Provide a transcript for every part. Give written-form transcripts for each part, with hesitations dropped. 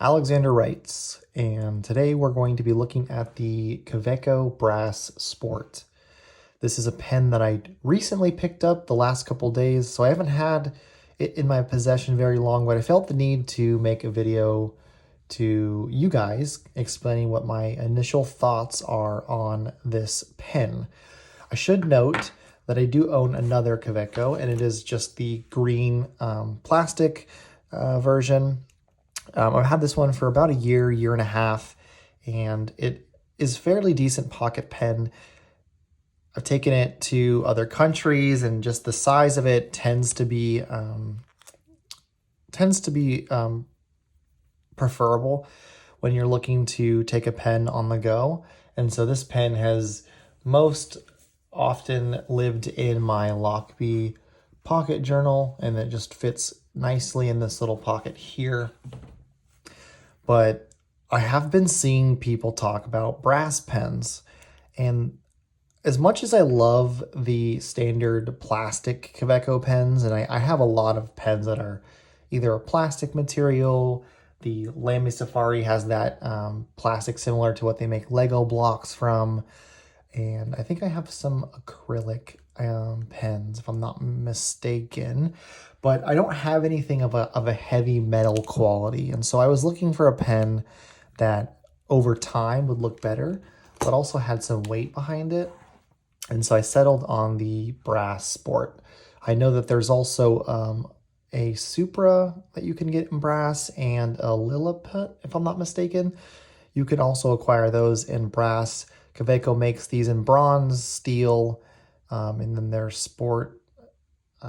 Alexander writes, and today we're going to be looking at the Kaweco Brass Sport. This is a pen that I recently picked up the last couple days, so I haven't had it in my possession very long, but I felt the need to make a video to you guys explaining what my initial thoughts are on this pen. I should note that I do own another Kaweco, and it is just the green plastic version. I've had this one for about a year and a half, and it is fairly decent pocket pen. I've taken it to other countries, and just the size of it tends to be preferable when you're looking to take a pen on the go. And so this pen has most often lived in my Lockbee pocket journal, and it just fits nicely in this little pocket here. But I have been seeing people talk about brass pens, and as much as I love the standard plastic Kaweco pens, and I have a lot of pens that are either a plastic material, the Lamy Safari has that plastic similar to what they make Lego blocks from, and I think I have some acrylic pens, if I'm not mistaken, but I don't have anything of a heavy metal quality. And so I was looking for a pen that over time would look better, but also had some weight behind it. And so I settled on the Brass Sport. I know that there's also a Supra that you can get in brass and a Lilliput, if I'm not mistaken. You can also acquire those in brass. Kaweco makes these in bronze, steel, and then their sport,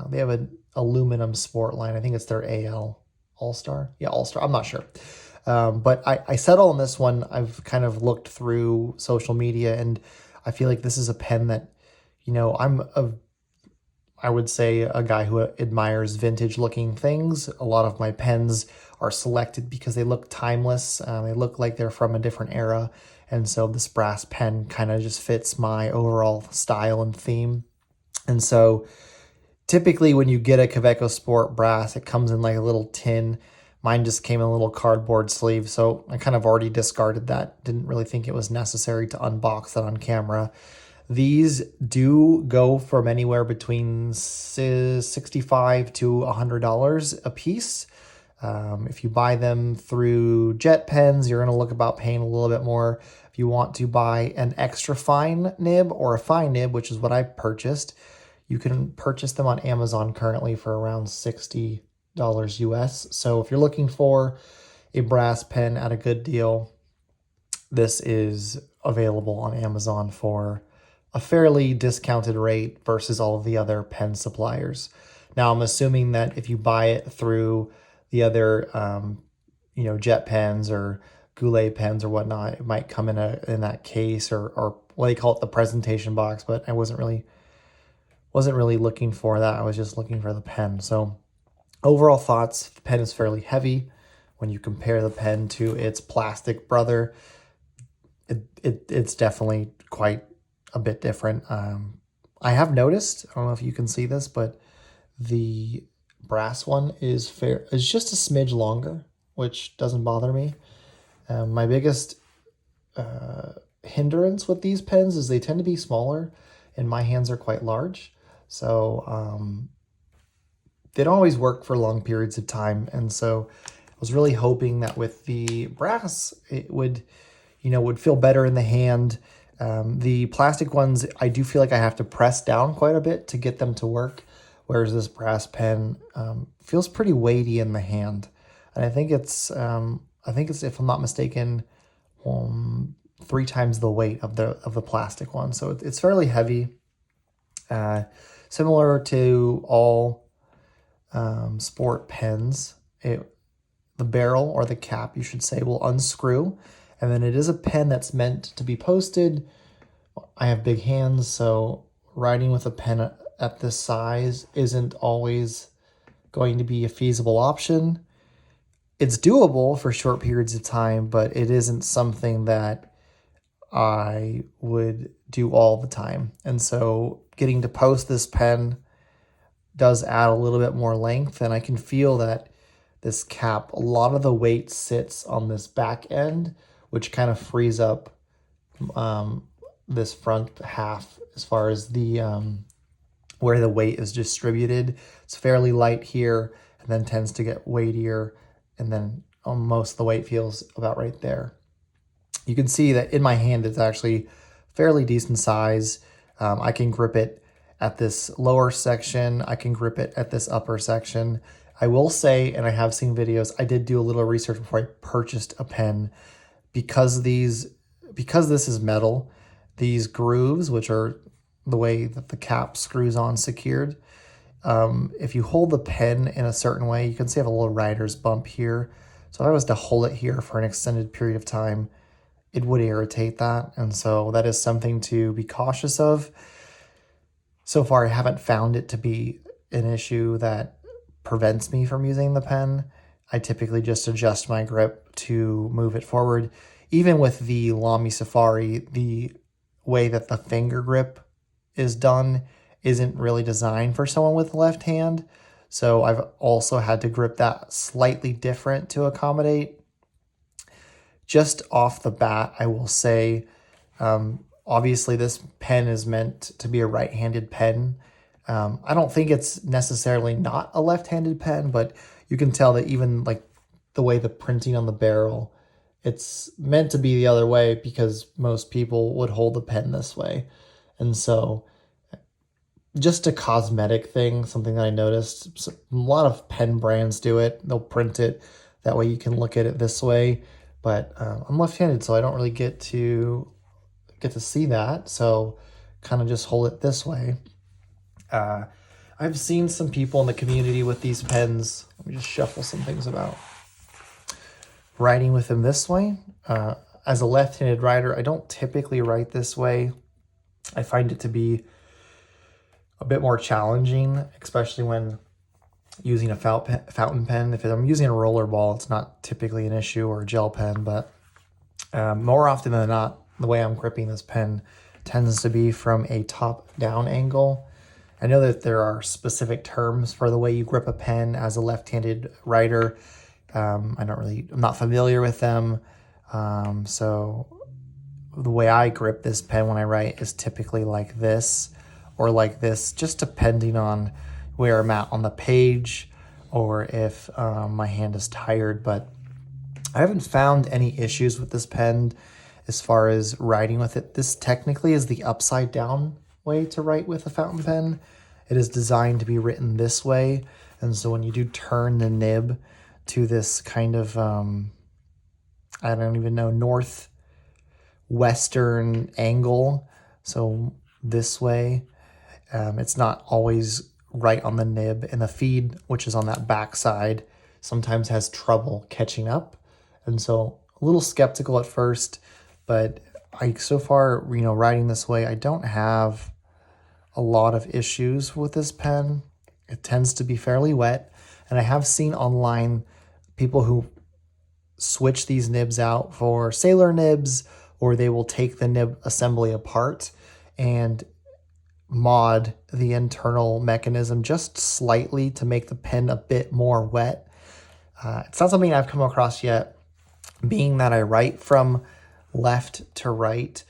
they have an aluminum sport line. I think it's their AL All-Star. Yeah, All-Star. I'm not sure. But I settled on this one. I've kind of looked through social media, and I feel like this is a pen that, I would say a guy who admires vintage looking things. A lot of my pens are selected because they look timeless. They look like they're from a different era. And so this brass pen kind of just fits my overall style and theme. And so typically when you get a Kaweco Sport brass, it comes in like a little tin. Mine just came in a little cardboard sleeve, so I kind of already discarded that. Didn't really think it was necessary to unbox that on camera. These do go from anywhere between $65 to $100 a piece. If you buy them through Jet Pens, you're going to look about paying a little bit more. If you want to buy an extra fine nib or a fine nib, which is what I purchased, you can purchase them on Amazon currently for around $60 US. So if you're looking for a brass pen at a good deal, this is available on Amazon for a fairly discounted rate versus all of the other pen suppliers. Now, I'm assuming that if you buy it through the other, Jet Pens or Goulet pens or whatnot, it might come in that case or what they call it, the presentation box. But I wasn't really looking for that. I was just looking for the pen. So overall thoughts: the pen is fairly heavy. When you compare the pen to its plastic brother, it's definitely quite a bit different. I have noticed, I don't know if you can see this, but the brass one is just a smidge longer, which doesn't bother me. My biggest hindrance with these pens is they tend to be smaller, and my hands are quite large. So they don't always work for long periods of time. And so I was really hoping that with the brass, it would feel better in the hand. The plastic ones, I do feel like I have to press down quite a bit to get them to work, whereas this brass pen feels pretty weighty in the hand. And I think it's, if I'm not mistaken, 3 times the weight of the plastic one. So it's fairly heavy. Similar to all sport pens, the barrel, or the cap, you should say, will unscrew. And then it is a pen that's meant to be posted. I have big hands, so writing with a pen at this size isn't always going to be a feasible option. It's doable for short periods of time, but it isn't something that I would do all the time. And so getting to post this pen does add a little bit more length, and I can feel that this cap, a lot of the weight sits on this back end, which kind of frees up this front half as far as the where the weight is distributed. It's fairly light here and then tends to get weightier, and then most of the weight feels about right there. You can see that in my hand it's actually fairly decent size. I can grip it at this lower section. I can grip it at this upper section. I will say, and I have seen videos, I did do a little research before I purchased a pen, because this is metal, these grooves, which are the way that the cap screws on secured, if you hold the pen in a certain way, you can see I have a little rider's bump here. So if I was to hold it here for an extended period of time, it would irritate that. And so that is something to be cautious of. So far, I haven't found it to be an issue that prevents me from using the pen. I typically just adjust my grip to move it forward. Even with the Lamy Safari, the way that the finger grip is done isn't really designed for someone with left hand. So I've also had to grip that slightly different to accommodate. Just off the bat, I will say, obviously this pen is meant to be a right-handed pen. I don't think it's necessarily not a left-handed pen, but you can tell that even like the way the printing on the barrel, it's meant to be the other way because most people would hold the pen this way. And so just a cosmetic thing, something that I noticed, a lot of pen brands do it. They'll print it that way you can look at it this way. But I'm left-handed, so I don't really get to see that. So kind of just hold it this way. I've seen some people in the community with these pens. Let me just shuffle some things about. Writing with them this way. As a left-handed writer, I don't typically write this way. I find it to be a bit more challenging, especially when using a fountain pen. If I'm using a roller ball, it's not typically an issue, or a gel pen, but more often than not, the way I'm gripping this pen tends to be from a top-down angle. I know that there are specific terms for the way you grip a pen as a left-handed writer. I'm not familiar with them. So the way I grip this pen when I write is typically like this or like this, just depending on where I'm at on the page or if my hand is tired. But I haven't found any issues with this pen as far as writing with it. This technically is the upside down way to write with a fountain pen. It is designed to be written this way. And so when you do turn the nib to this kind of, I don't even know, northwestern angle, so this way, it's not always right on the nib, and the feed, which is on that back side, sometimes has trouble catching up. And so a little skeptical at first, but so far, writing this way, I don't have a lot of issues with this pen. It tends to be fairly wet, and I have seen online people who switch these nibs out for sailor nibs, or they will take the nib assembly apart and mod the internal mechanism just slightly to make the pen a bit more wet. It's not something I've come across yet. Being that I write from left to right,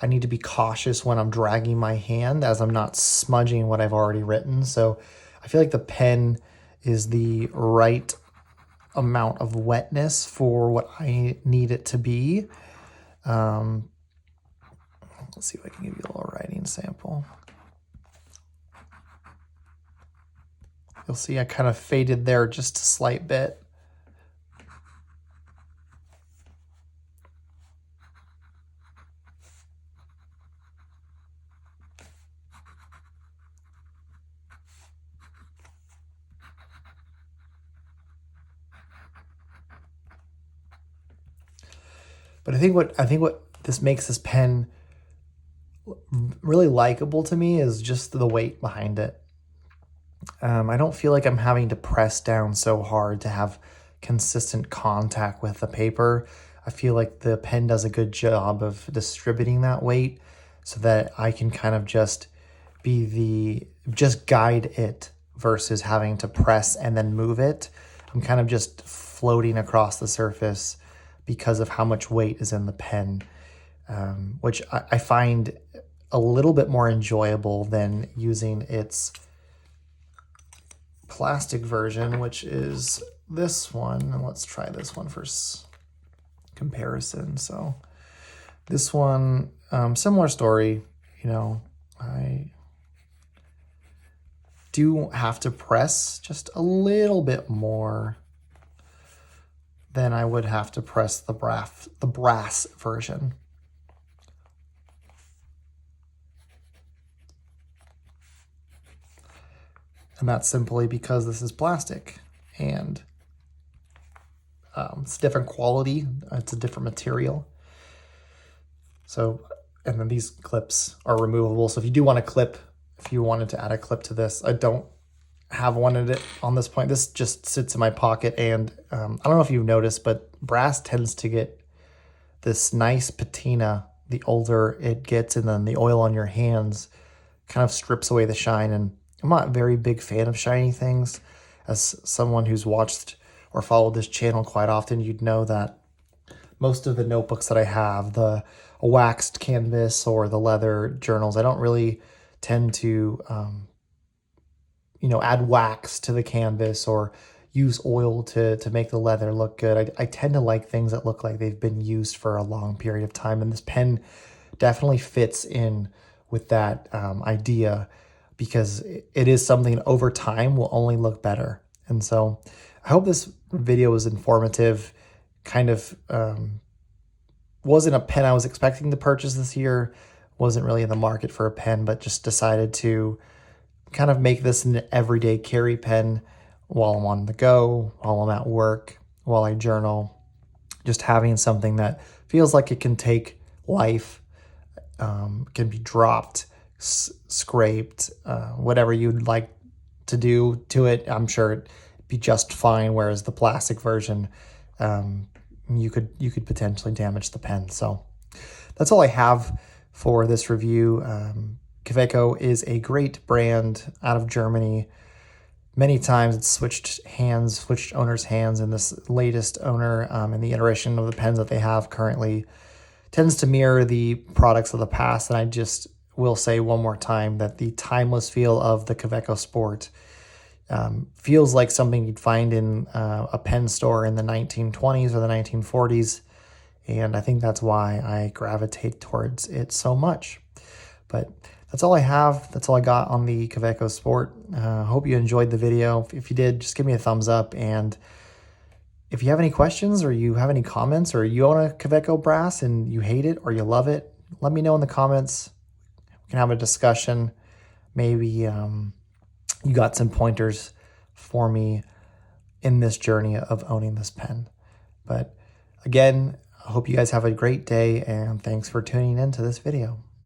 I need to be cautious when I'm dragging my hand as I'm not smudging what I've already written. So I feel like the pen is the right amount of wetness for what I need it to be. Let's see if I can give you a little writing sample. You'll see I kind of faded there just a slight bit. But I think what this makes this pen really likable to me is just the weight behind it. I don't feel like I'm having to press down so hard to have consistent contact with the paper. I feel like the pen does a good job of distributing that weight so that I can kind of just guide it versus having to press and then move it. I'm kind of just floating across the surface because of how much weight is in the pen, which I find a little bit more enjoyable than using its plastic version, which is this one. And let's try this one for comparison. So this one, similar story, you know, I do have to press just a little bit more than I would have to press the brass version. And that's simply because this is plastic and it's a different quality. It's a different material. So, and then these clips are removable. So if you do want a clip, if you wanted to add a clip to this, I don't have one in it on this point. This just sits in my pocket. And I don't know if you've noticed, but brass tends to get this nice patina the older it gets, and then the oil on your hands kind of strips away the shine. And I'm not a very big fan of shiny things. As someone who's watched or followed this channel quite often, you'd know that most of the notebooks that I have, the waxed canvas or the leather journals, I don't really tend to, add wax to the canvas or use oil to make the leather look good. I tend to like things that look like they've been used for a long period of time. And this pen definitely fits in with that idea, because it is something that over time will only look better. And so I hope this video was informative. Kind of wasn't a pen I was expecting to purchase this year. Wasn't really in the market for a pen, but just decided to kind of make this an everyday carry pen while I'm on the go, while I'm at work, while I journal. Just having something that feels like it can take life, can be dropped, scraped, whatever you'd like to do to it, I'm sure it'd be just fine. Whereas the plastic version, you could potentially damage the pen. So that's all I have for this review. Kaweco is a great brand out of Germany. Many times it's switched owners' hands, and this latest owner in the iteration of the pens that they have currently tends to mirror the products of the past. And I just will say one more time that the timeless feel of the Kaweco Sport feels like something you'd find in a pen store in the 1920s or the 1940s. And I think that's why I gravitate towards it so much. But that's all I have. That's all I got on the Kaweco Sport. Hope you enjoyed the video. If you did, just give me a thumbs up. And if you have any questions or you have any comments, or you own a Kaweco brass and you hate it or you love it, let me know in the comments. We can have a discussion. Maybe you got some pointers for me in this journey of owning this pen. But again, I hope you guys have a great day, and thanks for tuning into this video.